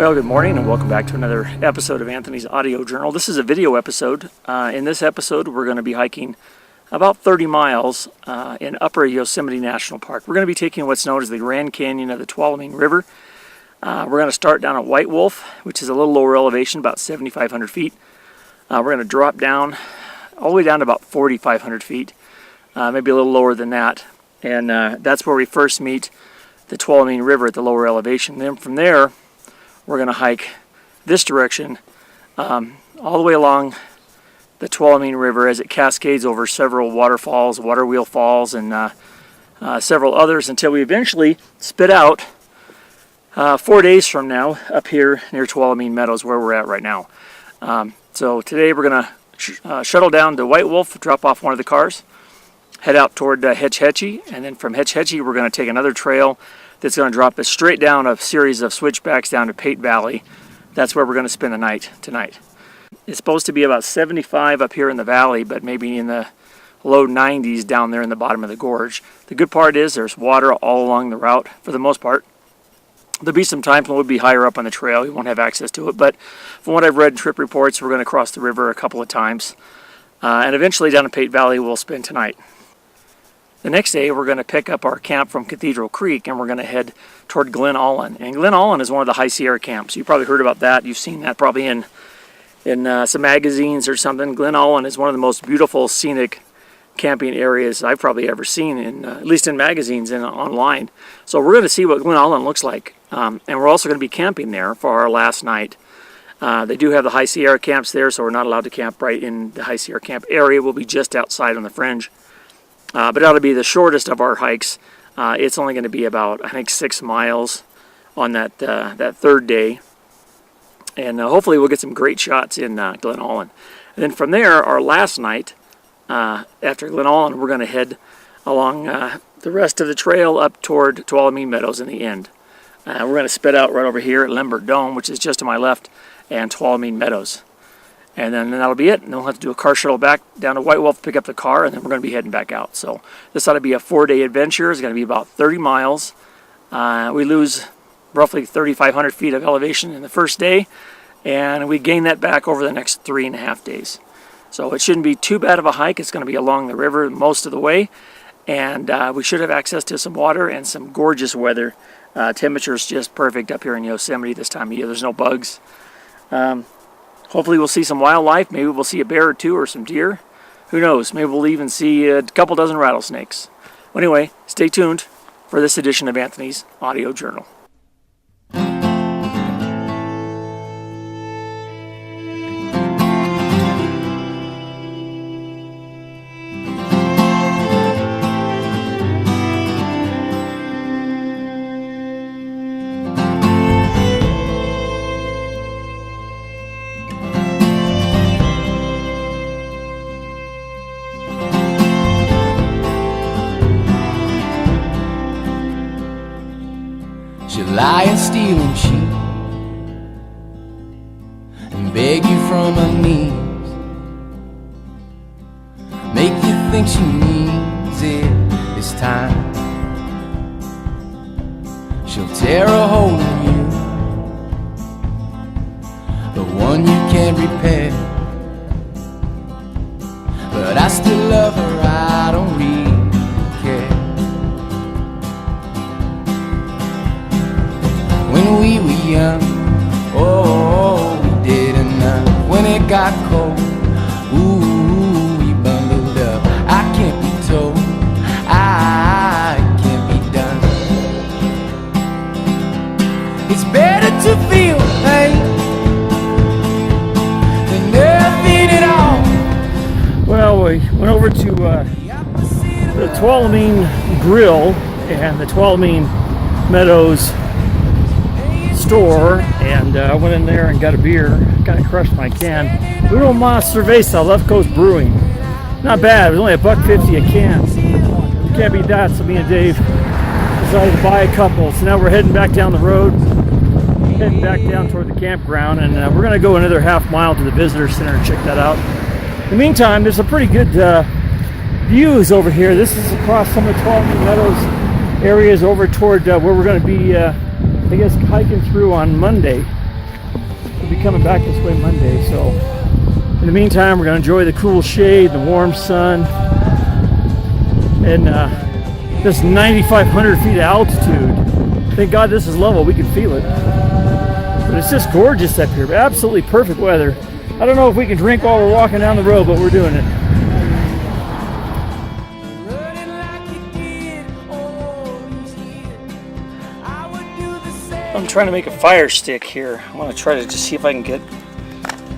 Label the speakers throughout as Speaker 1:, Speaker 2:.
Speaker 1: Well, good morning and welcome back to another episode of Anthony's Audio Journal. This is a video episode. In this episode, we're going to be hiking about 30 miles in upper Yosemite National Park. We're going to be taking what's known as the Grand Canyon of the Tuolumne River. We're going to start down at White Wolf, which is a little lower elevation, about 7,500 feet. We're going to drop down all the way down to about 4,500 feet, maybe a little lower than that. And that's where we first meet the Tuolumne River at the lower elevation. Then from there, we're going to hike this direction all the way along the Tuolumne River as it cascades over several waterfalls, water wheel falls, and several others until we eventually spit out 4 days from now up here near Tuolumne Meadows where we're at right now. So today we're going to shuttle down to White Wolf, drop off one of the cars, head out toward Hetch Hetchy, and then from Hetch Hetchy we're going to take another trail that's going to drop us straight down a series of switchbacks down to Pate Valley. That's where we're going to spend the night tonight. It's supposed to be about 75 up here in the valley, but maybe in the low 90s down there in the bottom of the gorge. The good part is there's water all along the route for the most part. There'll be some times when we'll be higher up on the trail. We won't have access to it, but from what I've read in trip reports, we're going to cross the river a couple of times. And eventually down in Pate Valley we'll spend tonight. The next day, we're going to pick up our camp from Cathedral Creek, and we're going to head toward Glen Aulin. And Glen Aulin is one of the High Sierra camps. You've probably heard about that. You've seen that probably in some magazines or something. Glen Aulin is one of the most beautiful scenic camping areas I've probably ever seen, at least in magazines and online. So we're going to see what Glen Aulin looks like. And we're also going to be camping there for our last night. They do have the High Sierra camps there, so we're not allowed to camp right in the High Sierra camp area. We'll be just outside on the fringe. But that'll be the shortest of our hikes. It's only going to be about, I think, 6 miles on that third day. And hopefully we'll get some great shots in Glen Aulin. And then from there, our last night, after Glen Aulin, we're going to head along the rest of the trail up toward Tuolumne Meadows in the end. We're going to spit out right over here at Lambert Dome, which is just to my left, and Tuolumne Meadows. And then that'll be it. And then we'll have to do a car shuttle back down to White Wolf, pick up the car, and then we're going to be heading back out. So this ought to be a 4-day adventure. It's going to be about 30 miles. We lose roughly 3,500 feet of elevation in the first day, and we gain that back over the next 3.5 days. So it shouldn't be too bad of a hike. It's going to be along the river most of the way, and we should have access to some water and some gorgeous weather. Temperature's just perfect up here in Yosemite this time of year. There's no bugs. Hopefully we'll see some wildlife. Maybe we'll see a bear or two or some deer. Who knows? Maybe we'll even see a couple dozen rattlesnakes. Well, anyway, stay tuned for this edition of Anthony's Audio Journal.
Speaker 2: She'll lie and steal and cheat and beg you from her knees, make you think she needs it this time. She'll tear a hole in you, the one you can't repair. But I still love her, I don't really care. When we were young, oh, we did enough. When it got cold, ooh, we bundled up. I can't be told, I can't be done. It's better to feel pain than nothing at all.
Speaker 1: Well, we went over to the Tuolumne Grill and the Tuolumne Meadows store, and I went in there and got a beer. Kind of crushed my can. Uno Mas Cerveza, Left Coast Brewing. Not bad. It was only $1.50 a can. You can't beat that. So me and Dave decided to buy a couple. So now we're heading back down the road, heading back down toward the campground, and we're going to go another half mile to the visitor center and check that out. In the meantime, there's a pretty good views over here. This is across some of the Tuolumne Meadows areas over toward where we're going to be I guess hiking through on Monday. We'll be coming back this way Monday, so in the meantime, we're going to enjoy the cool shade, the warm sun, and this 9,500 feet of altitude. Thank God this is level, we can feel it. But it's just gorgeous up here, absolutely perfect weather. I don't know if we can drink while we're walking down the road, but we're doing it. I'm trying to make a fire stick here. I want to try to just see if I can get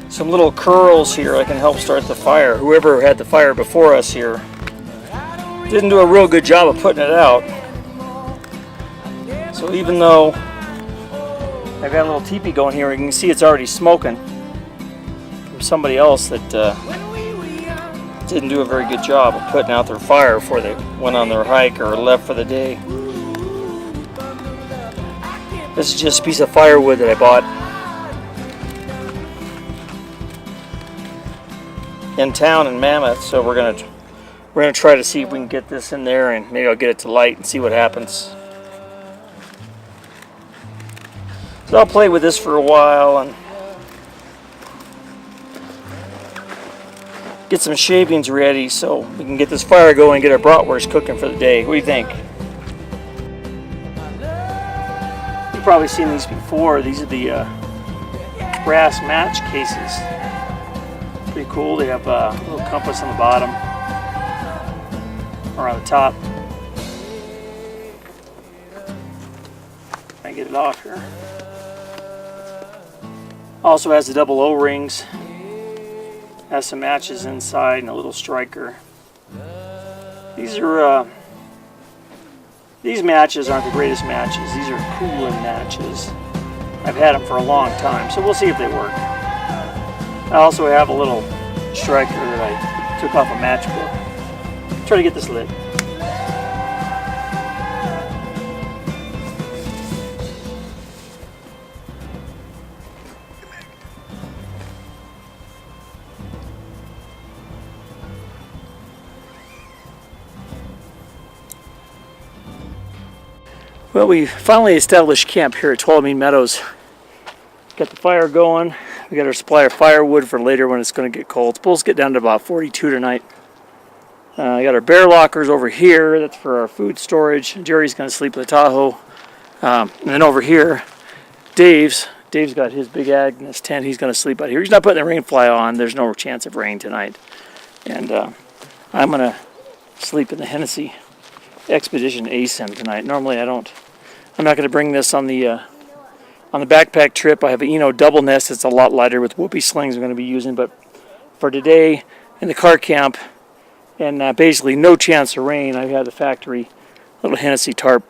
Speaker 1: some little curls here. I can help start the fire. Whoever had the fire before us here didn't do a real good job of putting it out. So even though I've got a little teepee going here, you can see it's already smoking from somebody else that didn't do a very good job of putting out their fire before they went on their hike or left for the day. This is just a piece of firewood that I bought in town in Mammoth, so we're gonna try to see if we can get this in there, and maybe I'll get it to light and see what happens. So I'll play with this for a while and get some shavings ready so we can get this fire going and get our bratwurst cooking for the day. What do you think? You've probably seen these before. These are the brass match cases. Pretty cool. They have a little compass on the bottom or on the top. Try and get it off here. Also has the double O-rings. Has some matches inside and a little striker. These are these matches aren't the greatest matches. These are cooling matches. I've had them for a long time, so we'll see if they work. I also have a little striker that I took off a matchbook. Try to get this lit. Well, we finally established camp here at Tuolumne Meadows. Got the fire going. We got our supply of firewood for later when it's going to get cold. It's supposed to get down to about 42 tonight. I got our bear lockers over here. That's for our food storage. Jerry's going to sleep in the Tahoe. And then over here, Dave's got his big Agnes tent. He's going to sleep out here. He's not putting the rain fly on. There's no chance of rain tonight. And I'm going to sleep in the Hennessy Expedition ASIM tonight. Normally I don't. I'm not going to bring this on the backpack trip. I have an double nest. It's a lot lighter with whoopee slings I'm going to be using. But for today in the car camp, and basically no chance of rain, I've had the factory little Hennessy tarp.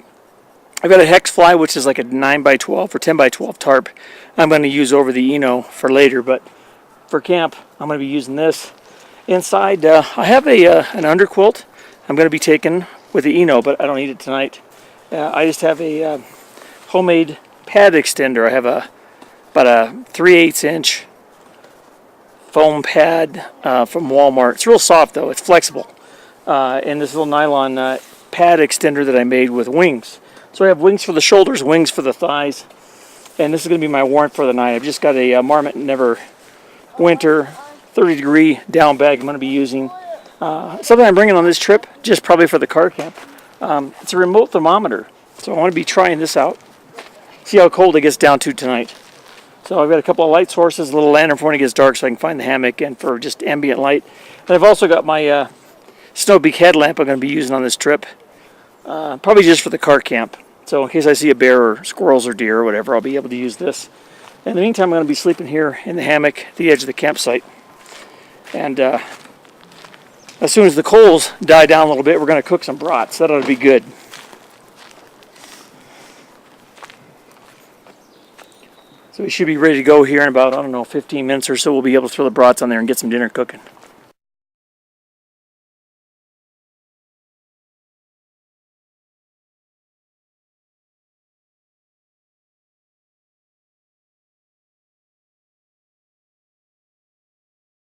Speaker 1: I've got a hex fly, which is like a 9x12 or 10x12 tarp. I'm going to use over the for later, but for camp, I'm going to be using this. Inside, I have an underquilt I'm going to be taking with the but I don't need it tonight. I just have a homemade pad extender. I have about a 3/8 inch foam pad from Walmart. It's real soft though. It's flexible. And this little nylon pad extender that I made with wings. So I have wings for the shoulders, wings for the thighs. And this is going to be my warmth for the night. I've just got a Marmot Never Winter 30-degree down bag I'm going to be using. Something I'm bringing on this trip, just probably for the car camp. It's a remote thermometer. So I want to be trying this out. See how cold it gets down to tonight. So I've got a couple of light sources, a little lantern for when it gets dark so I can find the hammock and for just ambient light. And I've also got my Snowpeak headlamp I'm going to be using on this trip. Probably just for the car camp. So in case I see a bear or squirrels or deer or whatever, I'll be able to use this. In the meantime, I'm going to be sleeping here in the hammock at the edge of the campsite. And as soon as the coals die down a little bit, we're going to cook some brats. That ought to be good. So we should be ready to go here in about, 15 minutes or so. We'll be able to throw the brats on there and get some dinner cooking.